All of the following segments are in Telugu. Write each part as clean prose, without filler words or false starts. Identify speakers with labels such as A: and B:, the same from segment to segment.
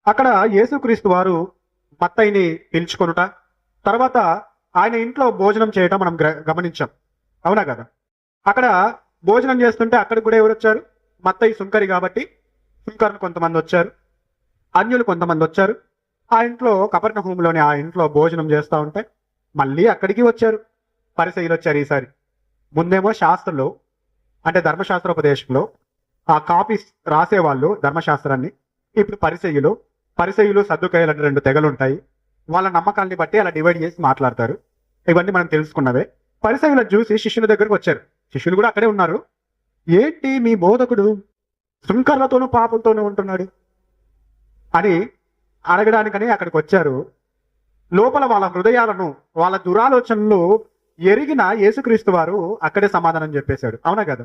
A: అక్కడ యేసుక్రీస్తు వారు మత్తయిని పిలుచుకొనుట, తర్వాత ఆయన ఇంట్లో భోజనం చేయటం మనం గమనించాం. అవునా కదా? అక్కడ భోజనం చేస్తుంటే అక్కడికి కూడా ఎవరు వచ్చారు? మత్తయి సుంకరి కాబట్టి సుంకరులు కొంతమంది వచ్చారు, అన్యులు కొంతమంది వచ్చారు. ఆ ఇంట్లో కపెర్నహూములోని ఆ ఇంట్లో భోజనం చేస్తూ ఉంటే మళ్ళీ అక్కడికి వచ్చారు పరిసయ్యులు వచ్చారు. ఈసారి ముందేమో శాస్త్రంలో అంటే ధర్మశాస్త్రోపదేశంలో ఆ కాపీస్ రాసేవాళ్ళు ధర్మశాస్త్రాన్ని. ఇప్పుడు పరిసయ్యులు సద్దుకాయలు అంటే 2 తెగలు ఉంటాయి. వాళ్ళ నమ్మకాన్ని బట్టి అలా డివైడ్ చేసి మాట్లాడతారు. ఇవన్నీ మనం తెలుసుకున్నవే. పరిసయ్యులను చూసి శిష్యుల దగ్గరకు వచ్చారు. శిష్యులు కూడా అక్కడే ఉన్నారు. ఏంటి మీ బోధకుడు సుంకర్లతోనూ పాపులతోనూ ఉంటున్నాడు అని అడగడానికని అక్కడికి వచ్చారు. లోపల వాళ్ళ హృదయాలను, వాళ్ళ దురాలోచనలు ఎరిగిన యేసుక్రీస్తు వారు అక్కడే సమాధానం చెప్పేశాడు. అవునా కదా?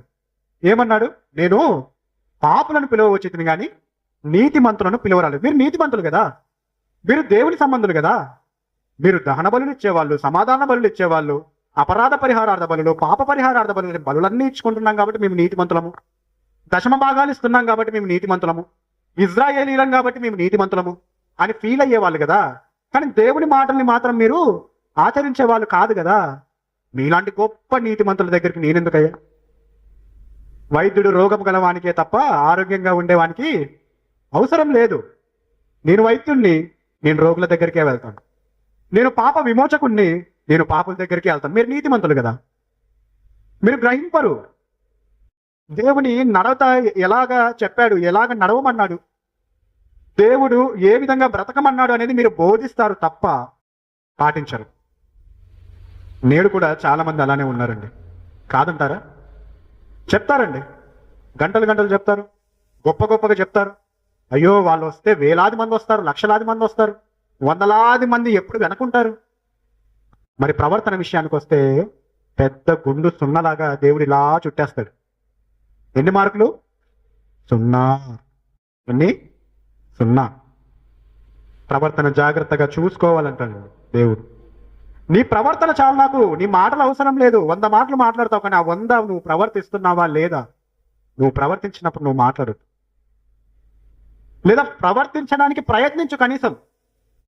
A: ఏమన్నాడు? నేను పాపులను పిలవచ్చితిని కానీ నీతిమంతులను పిలవరాలేదు. మీరు నీతిమంతులు కదా, మీరు దేవుని సంబంధులు కదా, మీరు దహన బలులు ఇచ్చేవాళ్ళు, సమాధాన బలులు ఇచ్చేవాళ్ళు, అపరాధ పరిహారార్థ బలులు, పాప పరిహారార్థ బలులు, బలులన్నీ ఇచ్చుకుంటున్నాం కాబట్టి మేము నీతిమంతులము. దశమ భాగాలు ఇస్తున్నాం కాబట్టి మేము నీతిమంతులము. ఇజ్రాయేలీలం కాబట్టి మేము నీతిమంతులము అని ఫీల్ అయ్యేవాళ్ళు కదా. కానీ దేవుని మాటల్ని మాత్రం మీరు ఆచరించే వాళ్ళు కాదు కదా. మీలాంటి గొప్ప నీతిమంతుల దగ్గరికి నేనెందుకయ్యా? వైద్యుడు రోగం గలవానికే తప్ప ఆరోగ్యంగా ఉండేవానికి అవసరం లేదు. నేను వైద్యుణ్ణి, నేను రోగుల దగ్గరికే వెళ్తాను. నేను పాప విమోచకుణ్ణి, నేను పాపుల దగ్గరికే వెళ్తాను. మీరు నీతిమంతులు కదా, మీరు గ్రహింపరు. దేవుని నడవత ఎలాగా చెప్పాడు, ఎలాగ నడవమన్నాడు, దేవుడు ఏ విధంగా బ్రతకమన్నాడు అనేది మీరు బోధిస్తారు తప్ప పాటించరు. నేడు కూడా చాలా మంది అలానే ఉన్నారండి. కాదంటారా? చెప్తారండి, గంటలు చెప్తారు, గొప్పగా చెప్తారు. అయ్యో వాళ్ళు వస్తే వేలాది మంది వస్తారు, లక్షలాది మంది వస్తారు, వందలాది మంది ఎప్పుడు వెనకుంటారు. మరి ప్రవర్తన విషయానికి వస్తే పెద్ద గుండు సున్నలాగా దేవుడు ఇలా చుట్టేస్తాడు. ఎన్ని మార్కులు? 0. ఎన్ని? 0. ప్రవర్తన జాగ్రత్తగా చూసుకోవాలంటాడు దేవుడు. నీ ప్రవర్తన చాలు, నాకు నీ మాటలు అవసరం లేదు. 100 మాటలు మాట్లాడతావు, కానీ ఆ 100 నువ్వు ప్రవర్తిస్తున్నావా లేదా? నువ్వు ప్రవర్తించినప్పుడు నువ్వు మాట్లాడు, లేదా ప్రవర్తించడానికి ప్రయత్నించు కనీసం.